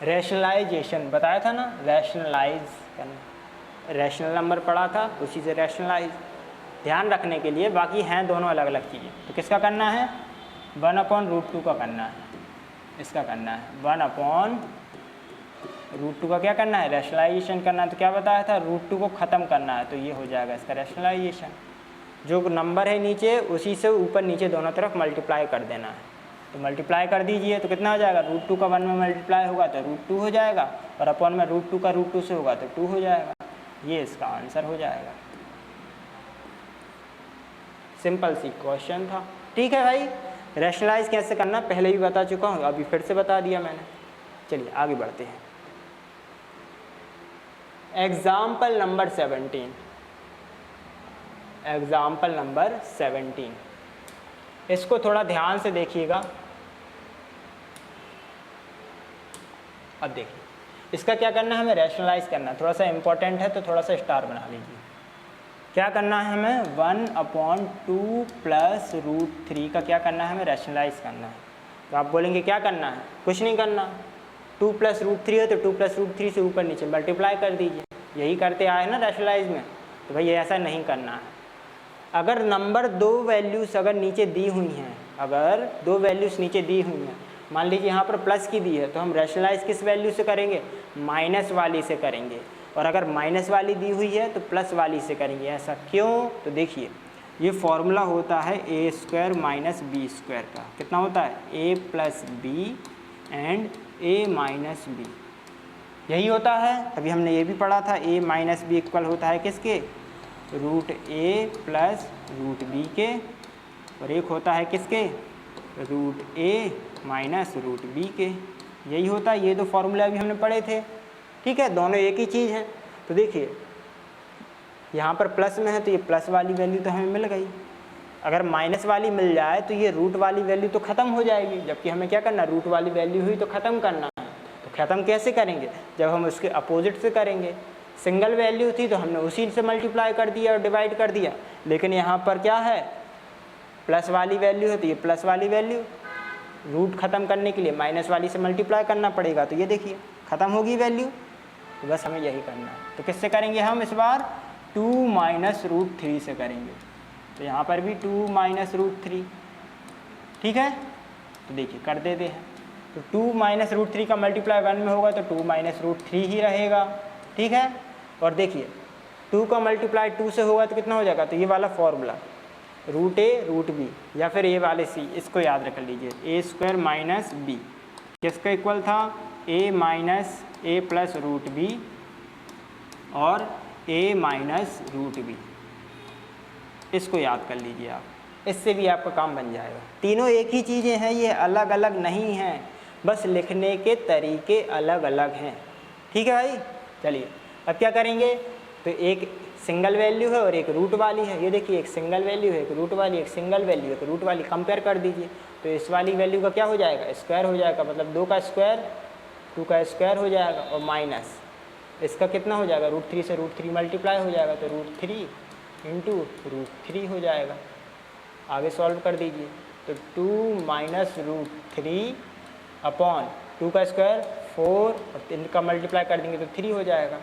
रैशनलाइजेशन बताया था ना, रैशनलाइज करना, रैशनल नंबर पढ़ा था उसी से रैशनलाइज ध्यान रखने के लिए, बाकी हैं दोनों अलग अलग चीज़ें। तो किसका करना है, 1/√2 का करना है, इसका करना है 1/√2 का क्या करना है, रैशनलाइजेशन करना है। तो क्या बताया था, √2 को ख़त्म करना है, तो ये हो जाएगा इसका रैशनलाइजेशन। जो नंबर है नीचे उसी से ऊपर नीचे दोनों तरफ मल्टीप्लाई कर देना है। तो मल्टीप्लाई कर दीजिए तो कितना हो जाएगा, √2 का 1 में मल्टीप्लाई होगा तो √2 हो जाएगा, और अपॉन में √2 का √2 से होगा तो 2 हो जाएगा। ये इसका आंसर हो जाएगा। सिंपल सी क्वेश्चन था। ठीक है भाई, रैशनलाइज कैसे करना पहले भी बता चुका हूँ, अभी फिर से बता दिया मैंने। चलिए आगे बढ़ते हैं। एग्जाम्पल नंबर 17, एग्जाम्पल नंबर 17, इसको थोड़ा ध्यान से देखिएगा। अब देखिए इसका क्या करना है, हमें रैशनलाइज करना है, थोड़ा सा इंपॉर्टेंट है तो थोड़ा सा स्टार बना लीजिए। क्या करना है हमें, 1/2 + √3 का क्या करना है, हमें रैशनलाइज करना है। तो आप बोलेंगे क्या करना है, कुछ नहीं करना, 2 + √3 है तो 2 + √3 से ऊपर नीचे मल्टीप्लाई कर दीजिए, यही करते आए ना रैशनलाइज में। तो भाई ऐसा नहीं करना है। अगर नंबर 2 वैल्यूज़ अगर नीचे दी हुई हैं, अगर 2 वैल्यूज़ नीचे दी हुई हैं, मान लीजिए यहाँ पर प्लस की दी है, तो हम रैशनलाइज किस वैल्यू से करेंगे, माइनस वाली से करेंगे। और अगर माइनस वाली दी हुई है तो प्लस वाली से करेंगे। ऐसा क्यों, तो देखिए ये फॉर्मूला होता है a² - b² का। कितना होता है, a + b and a - b, यही होता है। अभी हमने ये भी पढ़ा था, a - b इक्वल होता है किसके, √a + √b के, और एक होता है किसके, √a - √b के, यही होता है। ये दो फॉर्मूला अभी हमने पढ़े थे। ठीक है, दोनों एक ही चीज़ है। तो देखिए यहाँ पर प्लस में है तो ये प्लस वाली वैल्यू तो हमें मिल गई। अगर माइनस वाली मिल जाए तो ये रूट वाली वैल्यू तो ख़त्म हो जाएगी, जबकि हमें क्या करना, रूट वाली वैल्यू हुई तो ख़त्म करना है। तो ख़त्म कैसे करेंगे, जब हम उसके अपोजिट से करेंगे। सिंगल वैल्यू थी तो हमने उसी से मल्टीप्लाई कर दिया और डिवाइड कर दिया, लेकिन यहाँ पर क्या है, प्लस वाली वैल्यू है तो ये प्लस वाली वैल्यू, रूट ख़त्म करने के लिए माइनस वाली से मल्टीप्लाई करना पड़ेगा। तो ये देखिए ख़त्म होगी वैल्यू, तो बस हमें यही करना है। तो किससे करेंगे हम इस बार, 2 - √3 से करेंगे। तो यहाँ पर भी 2 - √3, ठीक है। तो देखिए कर देते हैं। तो 2 - √3 का मल्टीप्लाई 1 में होगा तो 2 - √3 ही रहेगा, ठीक है। और देखिए 2 का मल्टीप्लाई 2 से होगा तो कितना हो जाएगा, तो ये वाला फॉर्मूला √a √b या फिर a वाले c, इसको याद रख लीजिए, a² - b किसका इक्वल था, a + √b और a - √b, इसको याद कर लीजिए आप, इससे भी आपका काम बन जाएगा। तीनों एक ही चीज़ें हैं, ये अलग अलग नहीं हैं, बस लिखने के तरीके अलग अलग हैं। ठीक है भाई, चलिए अब क्या करेंगे, तो एक सिंगल वैल्यू है और एक रूट वाली है। ये देखिए एक सिंगल वैल्यू है, एक रूट वाली, एक सिंगल वैल्यू है, एक रूट वाली, कंपेयर कर दीजिए। तो इस वाली वैल्यू का क्या हो जाएगा, स्क्वायर हो जाएगा, मतलब 2 का स्क्वायर 2 का स्क्वायर हो जाएगा, और माइनस इसका कितना हो जाएगा, √3 से √3 मल्टीप्लाई हो जाएगा, तो √3 × √3 हो जाएगा। आगे सॉल्व कर दीजिए, तो 2 - √3 अपॉन 2 का स्क्वायर 4 और 3 का मल्टीप्लाई कर देंगे तो 3 हो जाएगा।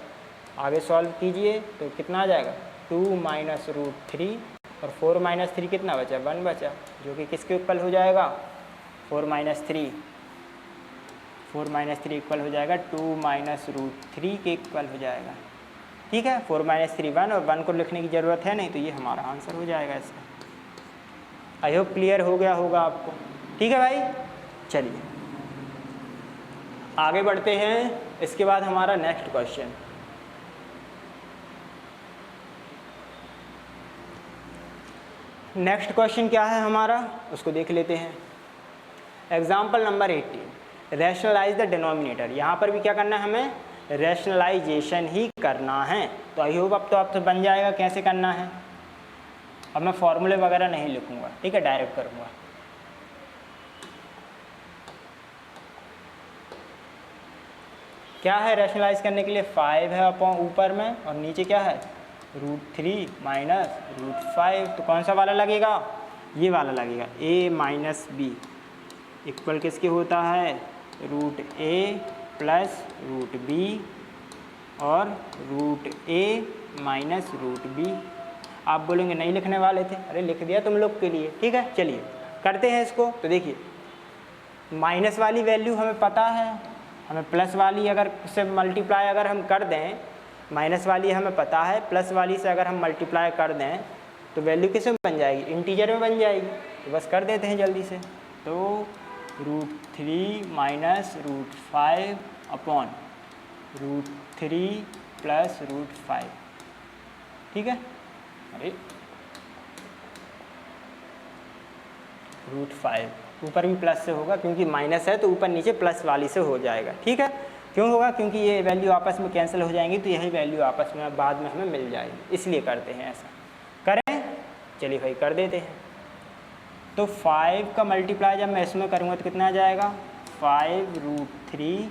आगे सॉल्व कीजिए तो कितना आ जाएगा, 2 - √3 और 4 - 3 कितना बचा, 1 बचा, जो कि किसके इक्वल हो जाएगा, 4 - 3 इक्वल हो जाएगा 2 - √3 के इक्वल हो जाएगा। ठीक है, 4 - 3 1, और 1 को लिखने की ज़रूरत है नहीं, तो ये हमारा आंसर हो जाएगा इसका। आई होप क्लियर हो गया होगा आपको। ठीक है भाई, चलिए आगे बढ़ते हैं। इसके बाद हमारा नेक्स्ट क्वेश्चन, नेक्स्ट क्वेश्चन क्या है हमारा, उसको देख लेते हैं। Example number 18, rationalise the denominator. यहाँ पर भी क्या करना है, हमें रैशनलाइजेशन ही करना है। तो आई होप अब तो आपसे बन जाएगा कैसे करना है। अब मैं फॉर्मूले वगैरह नहीं लिखूँगा, ठीक है, डायरेक्ट करूँगा। क्या है रैशनलाइज करने के लिए, 5 है अपॉन ऊपर में, और नीचे क्या है, √3 - √5। तो कौन सा वाला लगेगा, ये वाला लगेगा, a - b इक्वल किसके होता है, √a + √b और root A minus root B. आप बोलेंगे नहीं लिखने वाले थे, अरे लिख दिया तुम लोग के लिए, ठीक है। चलिए करते हैं इसको। तो देखिए माइनस वाली वैल्यू हमें पता है, हमें प्लस वाली अगर से मल्टीप्लाई अगर हम कर दें, माइनस वाली हमें पता है, प्लस वाली से अगर हम मल्टीप्लाई कर दें तो वैल्यू किस में बन जाएगी, इंटीजर में बन जाएगी। तो बस कर देते हैं जल्दी से। तो √3 माइनस √5 अपॉन √3 प्लस √5, ठीक है। अरे √5 ऊपर भी प्लस से होगा क्योंकि माइनस है, तो ऊपर नीचे प्लस वाली से हो जाएगा, ठीक है। क्यों होगा, क्योंकि ये वैल्यू आपस में कैंसिल हो जाएंगी, तो यही वैल्यू आपस में बाद में हमें मिल जाएगी, इसलिए करते हैं ऐसा। करें, चलिए भाई कर देते हैं। तो 5 का मल्टीप्लाई जब मैं इसमें करूँगा तो कितना आ जाएगा, 5√3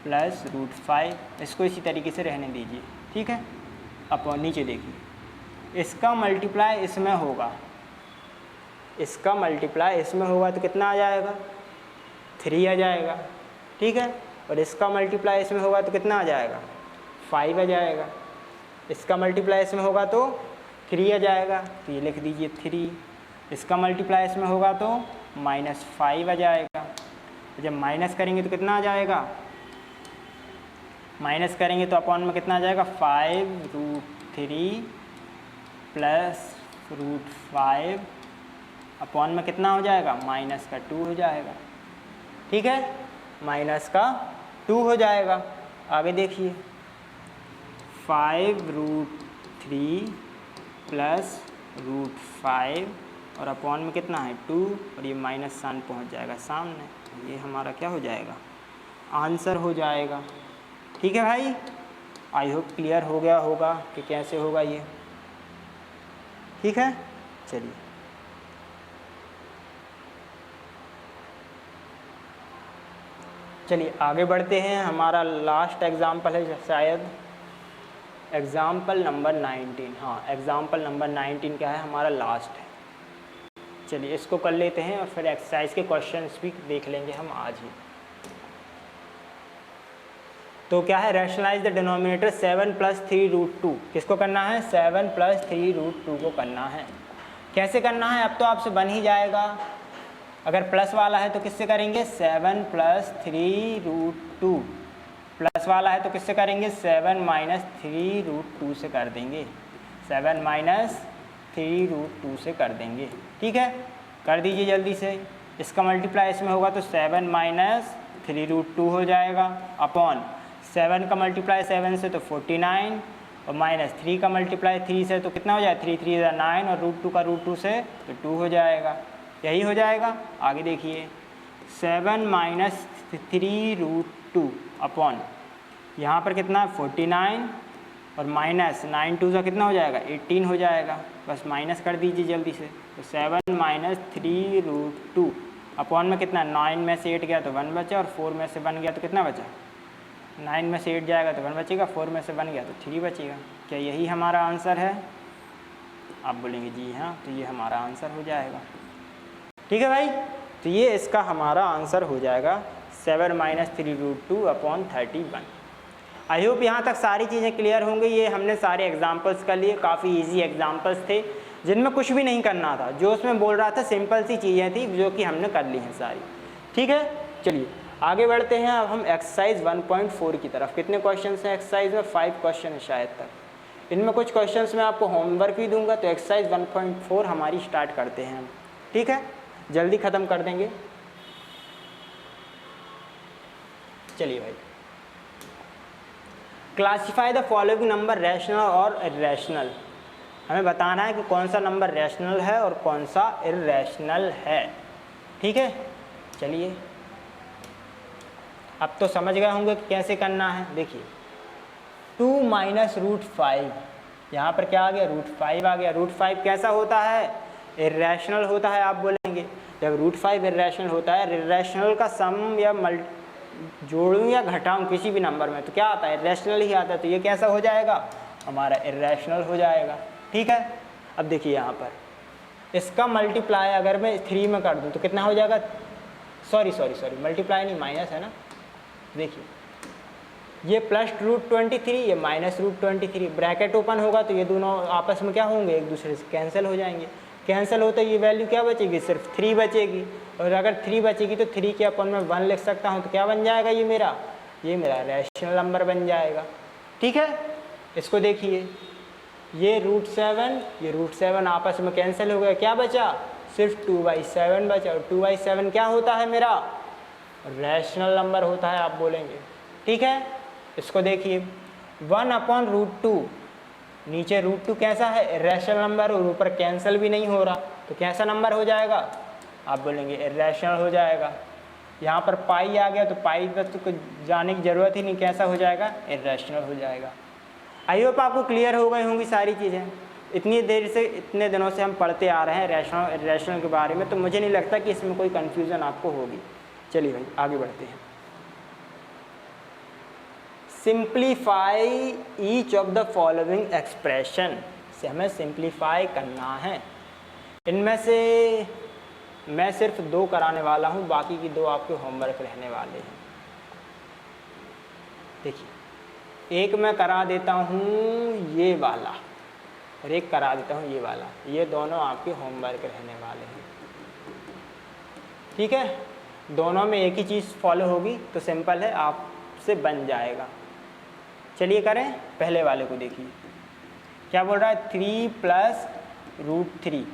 प्लस √5, इसको इसी तरीके से रहने दीजिए, ठीक है। अपॉन नीचे देखिए, इसका मल्टीप्लाई इसमें होगा, इसका मल्टीप्लाई इसमें होगा तो कितना आ जाएगा, 3 आ जाएगा, ठीक है। और इसका मल्टीप्लाई इसमें होगा तो कितना आ जाएगा, 5 आ जाएगा। इसका मल्टीप्लाई इसमें होगा तो 3 आ जाएगा, तो ये लिख दीजिए 3। इसका मल्टीप्लाई इसमें होगा तो -5 आ जाएगा। जब माइनस करेंगे तो कितना आ जाएगा, माइनस करेंगे तो अपॉन में कितना आ जाएगा, 5√3 प्लस √5 अपॉन में कितना हो जाएगा, -2 हो जाएगा, ठीक है। -2 हो जाएगा। आगे देखिए, 5√3 प्लस √5 और अपॉन में कितना है 2, और ये माइनस साइन पहुँच जाएगा सामने, ये हमारा क्या हो जाएगा, आंसर हो जाएगा, ठीक है भाई। आई होप क्लियर हो गया होगा कि कैसे होगा ये, ठीक है। चलिए आगे बढ़ते हैं। हमारा लास्ट एग्जाम्पल है शायद एग्जाम्पल नंबर 19। हाँ, एग्जाम्पल नंबर 19 क्या है, हमारा लास्ट है। चलिए इसको कर लेते हैं और फिर एक्सरसाइज के क्वेश्चंस भी देख लेंगे हम आज ही। तो क्या है, रैशनलाइज द डिनोमिनेटर 7 + 3√2। किसको करना है, 7 + 3√2 को करना है। कैसे करना है, अब तो आपसे बन ही जाएगा। अगर प्लस वाला है तो किससे करेंगे, 7 + 3√2। प्लस वाला है तो किससे करेंगे, 7 - 3√2 से कर देंगे, 7 - 3√2 से कर देंगे, ठीक है। कर दीजिए जल्दी से। इसका मल्टीप्लाई इसमें होगा तो 7 - 3√2 हो जाएगा, अपॉन 7 का मल्टीप्लाई 7 से तो 49, और -3 का मल्टीप्लाई 3 से तो कितना हो जाएगा, 3 × 3 = 9, और √2 का √2 से तो 2 हो जाएगा। यही हो जाएगा। आगे देखिए, 7 - 3√2 अपॉन यहाँ पर कितना 49, और -9 × 2 का कितना हो जाएगा, 18 हो जाएगा। बस माइनस कर दीजिए जल्दी से। तो 7 - 3√2 अपॉन में कितना, 9 में से 8 गया तो 1 बचा, और 4 में से 1 गया तो कितना बचा, 9 में से 8 जाएगा तो 1 बचेगा, 4 में से 1 गया तो 3 बचेगा। क्या यही हमारा आंसर है? आप बोलेंगे जी हाँ, तो ये हमारा आंसर हो जाएगा, ठीक है भाई। तो ये इसका हमारा आंसर हो जाएगा 7 - 3√2 अपॉन 31। आई होप यहाँ तक सारी चीज़ें क्लियर होंगी। ये हमने सारे एग्जाम्पल्स कर लिए, काफ़ी इजी एग्जाम्पल्स थे जिनमें कुछ भी नहीं करना था। जो उसमें बोल रहा था सिंपल सी चीज़ें थी जो कि हमने कर ली हैं सारी, ठीक है। चलिए आगे बढ़ते हैं। अब हम एक्सरसाइज 1.4 की तरफ। कितने क्वेश्चन हैं एक्सरसाइज में, 5 क्वेश्चन है शायद तक। इनमें कुछ क्वेश्चंस मैं आपको होमवर्क भी दूंगा। तो एक्सरसाइज 1.4 हमारी स्टार्ट करते हैं हम, ठीक है। जल्दी ख़त्म कर देंगे। चलिए भाई, classify the following number rational और इर्रेशनल। हमें बताना है कि कौन सा नंबर रैशनल है और कौन सा इर्रेशनल है, ठीक है। चलिए अब तो समझ गए होंगे कि कैसे करना है। देखिए 2 - √5, यहाँ पर क्या आ गया, √5 आ गया। √5 कैसा होता है, इर्रेशनल होता है। आप बोलेंगे जब √5 इर्रेशनल होता है, इर्रेशनल का सम या जोड़ूं या घटाऊं किसी भी नंबर में तो क्या आता है, इर्रेशनल ही आता है। तो ये कैसा हो जाएगा, हमारा इर्रेशनल हो जाएगा, ठीक है। अब देखिए यहाँ पर इसका मल्टीप्लाई अगर मैं 3 में कर दूं तो कितना हो जाएगा, सॉरी मल्टीप्लाई नहीं, माइनस है ना। देखिए ये प्लस √23, ये माइनस √23, ब्रैकेट ओपन होगा तो ये दोनों आपस में क्या होंगे, एक दूसरे से कैंसिल हो जाएंगे। कैंसिल होते ये वैल्यू क्या बचेगी, सिर्फ 3 बचेगी। और अगर 3 बचेगी तो 3 के अपन में 1 लिख सकता हूँ, तो क्या बन जाएगा ये मेरा रैशनल नंबर बन जाएगा। ठीक है, इसको देखिए, ये √7 ये √7 आपस में कैंसिल हो गया, क्या बचा, सिर्फ 2/7 बचा। और 2/7 क्या होता है मेरा, रैशनल नंबर होता है, आप बोलेंगे। ठीक है, इसको देखिए, 1/√2, नीचे √2 कैसा है, इरेशनल नंबर, और ऊपर कैंसिल भी नहीं हो रहा, तो कैसा नंबर हो जाएगा, आप बोलेंगे इरेशनल हो जाएगा। यहाँ पर पाई आ गया तो पाई पर तो कुछ जाने की ज़रूरत ही नहीं, कैसा हो जाएगा, इरेशनल हो जाएगा। आई होप आपको क्लियर हो गई होंगी सारी चीज़ें। इतनी देर से, इतने दिनों से हम पढ़ते आ रहे हैं रैशनल इरेशनल के बारे में, तो मुझे नहीं लगता कि इसमें कोई कन्फ्यूज़न आपको होगी। चलिए भाई आगे बढ़ते हैं। Simplify each of the following expression, से हमें सिंप्लीफाई करना है। इनमें से मैं सिर्फ 2 कराने वाला हूँ, बाकी की 2 आपके होमवर्क रहने वाले हैं। देखिए, एक मैं करा देता हूँ ये वाला, और एक करा देता हूँ ये वाला, ये दोनों आपके होमवर्क रहने वाले हैं। ठीक है, दोनों में एक ही चीज़ फॉलो होगी तो सिंपल है, आपसे बन जाएगा। चलिए करें, पहले वाले को देखिए, क्या बोल रहा है, 3 + √3,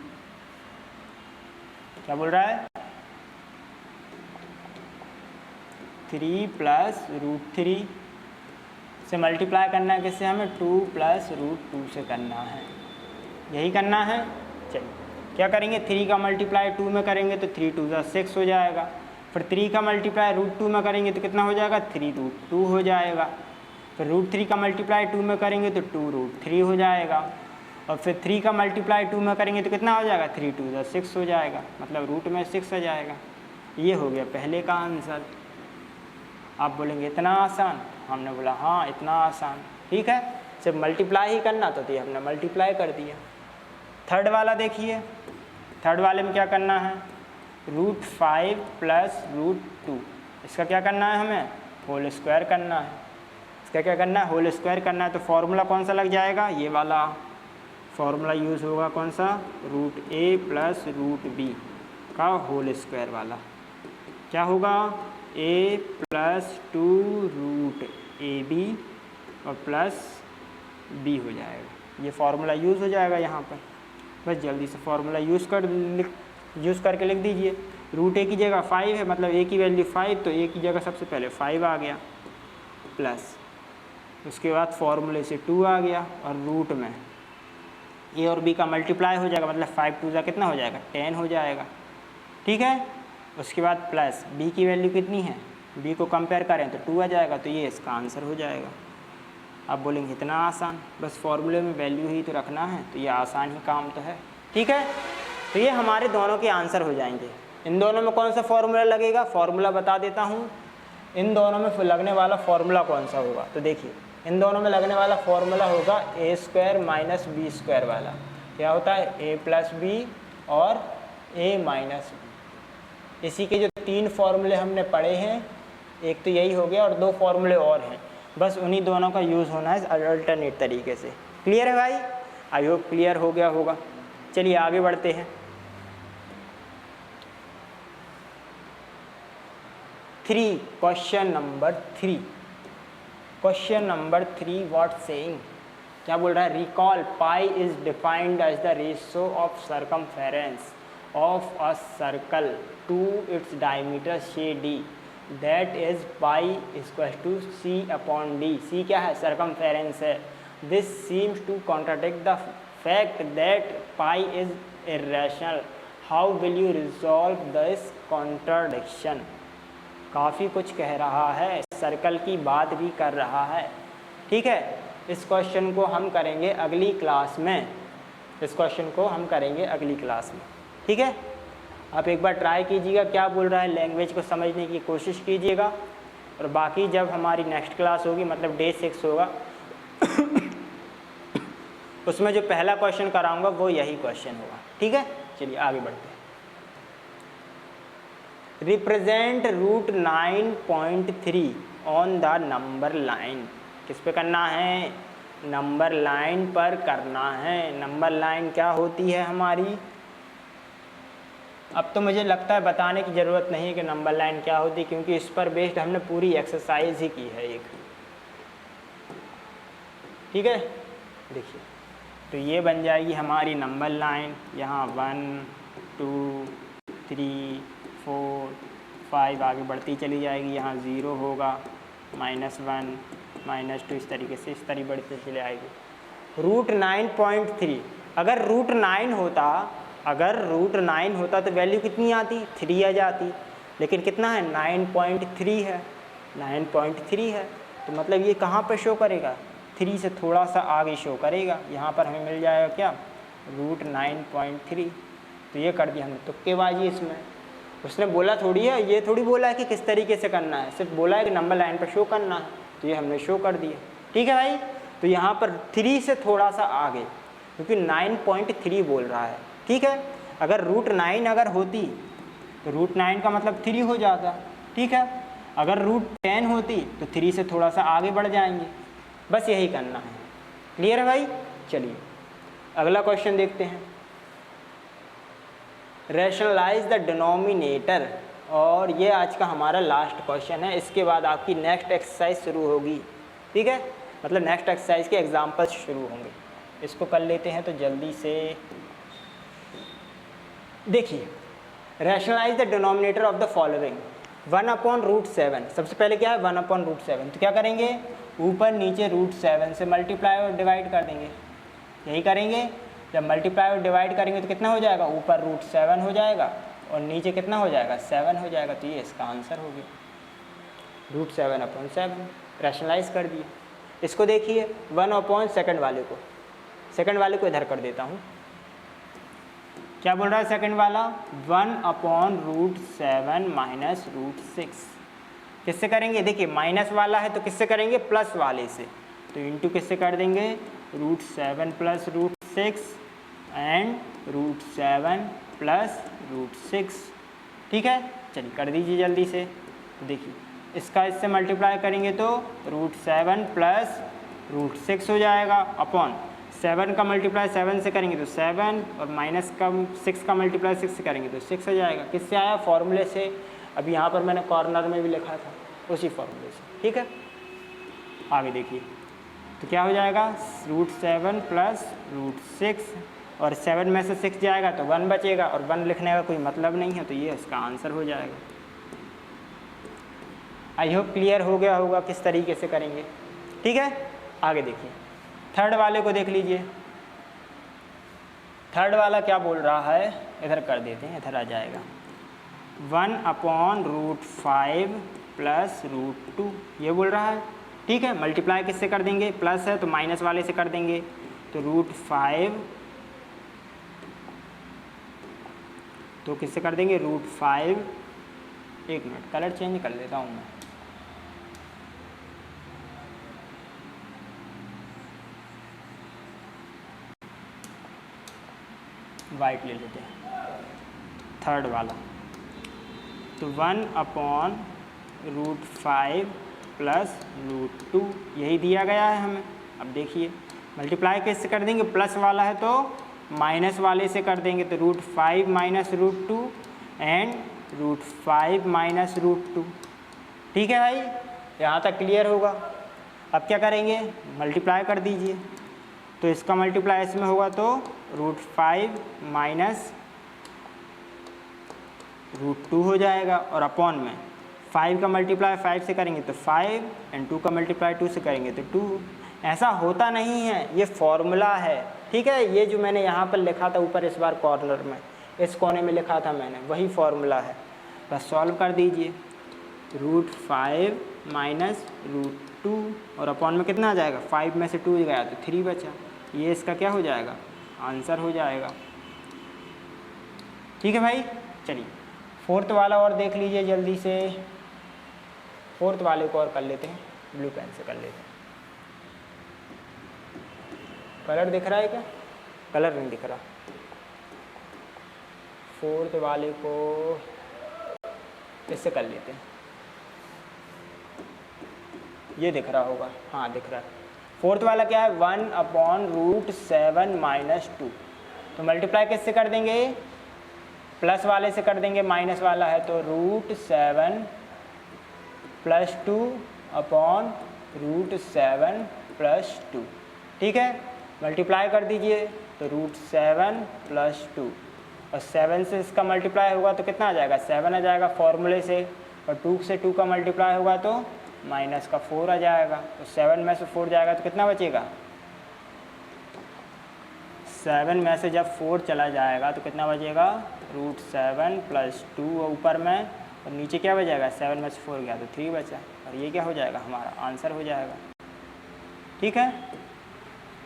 क्या बोल रहा है, 3 + √3 से मल्टीप्लाई करना है, किससे, हमें 2 + √2 से करना है, यही करना है। चलिए क्या करेंगे, 3 का मल्टीप्लाई 2 में करेंगे तो 3 × 2 = 6 हो जाएगा। फिर 3 का मल्टीप्लाई √2 में करेंगे तो कितना हो जाएगा, 3√2 हो जाएगा। फिर √3 का मल्टीप्लाई 2 में करेंगे तो 2√3 हो जाएगा। और फिर 3 का मल्टीप्लाई 2 में करेंगे तो कितना हो जाएगा, 3 × 2 = 6 हो जाएगा, मतलब रूट में 6 आ जाएगा। ये हो गया पहले का आंसर। आप बोलेंगे इतना आसान, हमने बोला हाँ इतना आसान। ठीक है, सिर्फ मल्टीप्लाई ही करना तो ये हमने मल्टीप्लाई कर दिया। थर्ड वाला देखिए, थर्ड वाले में क्या करना है, √5 + √2, इसका क्या करना है, हमें होल स्क्वायर करना है। इसका क्या करना है, होल स्क्वायर करना है। तो फॉर्मूला कौन सा लग जाएगा, ये वाला फॉर्मूला यूज़ होगा, कौन सा, √a + √b का होल स्क्वायर वाला। क्या होगा, a + 2√ab और प्लस b हो जाएगा। ये फार्मूला यूज़ हो जाएगा यहाँ पर। बस जल्दी से फार्मूला यूज़ करके लिख दीजिए। √a की जगह 5 है, मतलब a की वैल्यू 5, तो a की जगह सबसे पहले 5 आ गया, प्लस उसके बाद फार्मूले से 2 आ गया, और रूट में a और b का मल्टीप्लाई हो जाएगा, मतलब 5 × 2 = कितना हो जाएगा, 10 हो जाएगा। ठीक है, उसके बाद प्लस b की वैल्यू कितनी है, b को कंपेयर करें तो 2 आ जाएगा, तो ये इसका आंसर हो जाएगा। आप बोलेंगे इतना आसान, बस फॉर्मूले में वैल्यू ही तो रखना है, तो ये आसान ही काम तो है। ठीक है, तो ये हमारे दोनों के आंसर हो जाएंगे। इन दोनों में कौन सा फॉर्मूला लगेगा, फॉर्मूला बता देता हूँ। इन दोनों में लगने वाला फॉर्मूला कौन सा होगा, तो देखिए इन दोनों में लगने वाला फॉर्मूला होगा a² - b² वाला। क्या होता है, a + b और a - b। इसी के जो 3 फॉर्मूले हमने पढ़े हैं, एक तो यही हो गया और 2 फॉर्मूले और हैं, बस उन्हीं दोनों का यूज़ होना है अल्टरनेट तरीके से। क्लियर है भाई, आई होप क्लियर हो गया होगा। चलिए आगे बढ़ते हैं। 3, question number 3। Question number 3 what saying, क्या बोल रहा है, recall pi is defined as the ratio of circumference of a circle to its diameter से d, that is pi = c/d। c क्या है, सर्कमफेरेंस है। This seems to contradict the fact that pi is irrational, how will you resolve this contradiction. काफ़ी कुछ कह रहा है, circle की बात भी कर रहा है। ठीक है, इस क्वेश्चन को हम करेंगे अगली क्लास में, इस क्वेश्चन को हम करेंगे अगली क्लास में। ठीक है, आप एक बार ट्राई कीजिएगा, क्या बोल रहा है, लैंग्वेज को समझने की कोशिश कीजिएगा। और बाकी जब हमारी नेक्स्ट क्लास होगी, मतलब डे 6 होगा उसमें जो पहला क्वेश्चन कराऊंगा वो यही क्वेश्चन होगा। ठीक है, चलिए आगे बढ़ते हैं। Represent √9.3 on the number line. किस पे करना है? नंबर लाइन पर करना है। नंबर लाइन क्या होती है हमारी? अब तो मुझे लगता है बताने की ज़रूरत नहीं है कि नंबर लाइन क्या होती है, क्योंकि इस पर बेस्ड हमने पूरी एक्सरसाइज ही की है एक। ठीक है, देखिए तो ये बन जाएगी हमारी नंबर लाइन। यहाँ 1 2 3 4 5 आगे बढ़ती चली जाएगी। यहाँ 0 होगा, -1 -2 इस तरीके से इस तरह बढ़ती चली आएगी। √9.3 अगर √9 होता तो वैल्यू कितनी आती? 3 आ जाती, लेकिन कितना है? 9.3 है। 9.3 है तो मतलब ये कहाँ पर शो करेगा? 3 से थोड़ा सा आगे शो करेगा। यहाँ पर हमें मिल जाएगा क्या? √9.3। तो ये कर दिया हमने तुक्केबाजी इसमें। उसने बोला थोड़ी है, ये थोड़ी बोला है कि किस तरीके से करना है, सिर्फ बोला है कि नंबर लाइन पर शो करना है, तो ये हमने शो कर दिया। ठीक है भाई, तो यहाँ पर 3 से थोड़ा सा आगे, क्योंकि 9.3 बोल रहा है। ठीक है, अगर √9 अगर होती तो √9 का मतलब 3 हो जाता। ठीक है, अगर √10 होती तो 3 से थोड़ा सा आगे बढ़ जाएंगे। बस यही करना है। क्लियर है भाई? चलिए अगला क्वेश्चन देखते हैं। रैशनलाइज द डिनोमिनेटर, और ये आज का हमारा लास्ट क्वेश्चन है। इसके बाद आपकी नेक्स्ट एक्सरसाइज शुरू होगी। ठीक है, मतलब नेक्स्ट एक्सरसाइज के एग्जाम्पल्स शुरू होंगे। इसको कर लेते हैं तो जल्दी से। देखिए, rationalise the denominator of the following 1/√7। सबसे पहले क्या है? 1/√7। तो क्या करेंगे? ऊपर नीचे √7 से मल्टीप्लाई और डिवाइड कर देंगे। यही करेंगे। जब मल्टीप्लाई और डिवाइड करेंगे तो कितना हो जाएगा? ऊपर √7 हो जाएगा और नीचे कितना हो जाएगा? 7 हो जाएगा। तो ये इसका आंसर हो गया, √7/7। रैशनलाइज कर दिए। इसको देखिए 1/2 सेकंड वाले को इधर कर देता हूँ। क्या बोल रहा है सेकंड वाला? 1/√7 -√6। किससे करेंगे? देखिए माइनस वाला है तो किससे करेंगे? प्लस वाले से। तो इंटू किससे कर देंगे? √7 + √6 एंड √7 + √6। ठीक है, चलिए कर दीजिए जल्दी से। तो देखिए इसका इससे मल्टीप्लाई करेंगे तो √7 + √6 हो जाएगा, अपॉन 7 का मल्टीप्लाई 7 से करेंगे तो 7 और माइनस का 6 का मल्टीप्लाई 6 से करेंगे तो 6 हो जाएगा। किससे आया? फॉर्मूले से। अभी यहाँ पर मैंने कॉर्नर में भी लिखा था, उसी फॉर्मूले से। ठीक है, आगे देखिए तो क्या हो जाएगा? √7 + √6 और 7 में से 6 जाएगा तो 1 बचेगा, और 1 लिखने का कोई मतलब नहीं है, तो ये इसका आंसर हो जाएगा। आई होप क्लियर हो गया होगा किस तरीके से करेंगे। ठीक है, आगे देखिए थर्ड वाले को देख लीजिए। थर्ड वाला क्या बोल रहा है? इधर कर देते हैं, इधर आ जाएगा। 1/√5 + √2 ये बोल रहा है। ठीक है, मल्टीप्लाई किससे कर देंगे? प्लस है तो माइनस वाले से कर देंगे। तो √5 तो किससे कर देंगे? √5। एक मिनट, कलर चेंज कर लेता हूँ मैं। वाइट ले लेते हैं, थर्ड वाला। तो 1/√5 + √2 यही दिया गया है हमें। अब देखिए मल्टीप्लाई किससे कर देंगे? प्लस वाला है तो माइनस वाले से कर देंगे। तो √5 - √2 एंड √5 - √2। ठीक है भाई, यहाँ तक क्लियर होगा। अब क्या करेंगे? मल्टीप्लाई कर दीजिए। तो इसका मल्टीप्लाई इसमें होगा तो √5 - √2 हो जाएगा, और अपॉन में 5 का मल्टीप्लाई 5 से करेंगे तो 5 एंड 2 का मल्टीप्लाई 2 से करेंगे तो 2। ऐसा होता नहीं है, ये फॉर्मूला है। ठीक है, ये जो मैंने यहाँ पर लिखा था ऊपर इस बार कॉर्नर में, इस कोने में लिखा था मैंने, वही फॉर्मूला है। बस सॉल्व कर दीजिए। √5 - √2 और अपॉन में कितना आ जाएगा? 5 में से 2 गया तो 3 बचा। ये इसका क्या हो जाएगा? आंसर हो जाएगा। ठीक है भाई, चलिए फोर्थ वाला और देख लीजिए जल्दी से। फोर्थ वाले को और कर लेते हैं, ब्लू पेन से कर लेते हैं। कलर दिख रहा है क्या? कलर नहीं दिख रहा। फोर्थ वाले को इससे कर लेते हैं। ये दिख रहा होगा, हाँ दिख रहा है। फोर्थ वाला क्या है 1/√7 माइनस 2, तो मल्टीप्लाई किससे कर देंगे, प्लस वाले से कर देंगे, माइनस वाला है तो √7 + 2/√7 + 2, ठीक है। मल्टीप्लाई कर दीजिए तो √7 + 2, और 7 से इसका मल्टीप्लाई होगा तो कितना आ जाएगा 7 आ जाएगा फॉर्मूले से, और 2 से 2 का मल्टीप्लाई होगा तो माइनस का 4 आ जाएगा, तो 7 में से 4 जाएगा तो कितना बचेगा, 7 में से जब 4 चला जाएगा तो कितना बचेगा √7 + 2 ऊपर में, और नीचे क्या बचेगा 7 में से 4 गया तो 3 बचा, और ये क्या हो जाएगा हमारा आंसर हो जाएगा, ठीक है।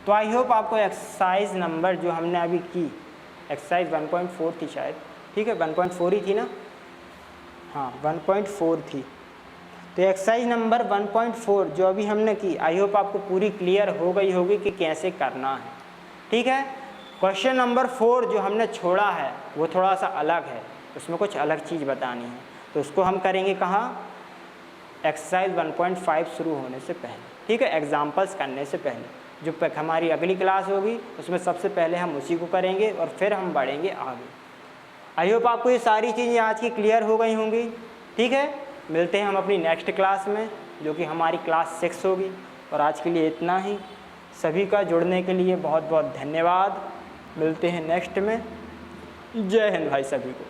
तो आई होप आपको एक्सरसाइज नंबर जो हमने अभी की, एक्सरसाइज 1.4 थी शायद, ठीक है 1.4 ही थी ना, हाँ 1.4 थी। तो एक्सरसाइज नंबर 1.4 जो अभी हमने की, आई होप आपको पूरी क्लियर हो गई होगी कि कैसे करना है, ठीक है। क्वेश्चन नंबर 4 जो हमने छोड़ा है वो थोड़ा सा अलग है, उसमें कुछ अलग चीज़ बतानी है, तो उसको हम करेंगे कहाँ, एक्सरसाइज 1.5 शुरू होने से पहले, ठीक है, एग्जाम्पल्स करने से पहले। जो हमारी अगली क्लास होगी उसमें सबसे पहले हम उसी को करेंगे और फिर हम बढ़ेंगे आगे। आई होप आपको ये सारी चीज़ें आज की क्लियर हो गई होंगी, ठीक है। मिलते हैं हम अपनी नेक्स्ट क्लास में जो कि हमारी क्लास 6 होगी, और आज के लिए इतना ही। सभी का जुड़ने के लिए बहुत बहुत धन्यवाद। मिलते हैं नेक्स्ट में। जय हिंद भाई सभी को।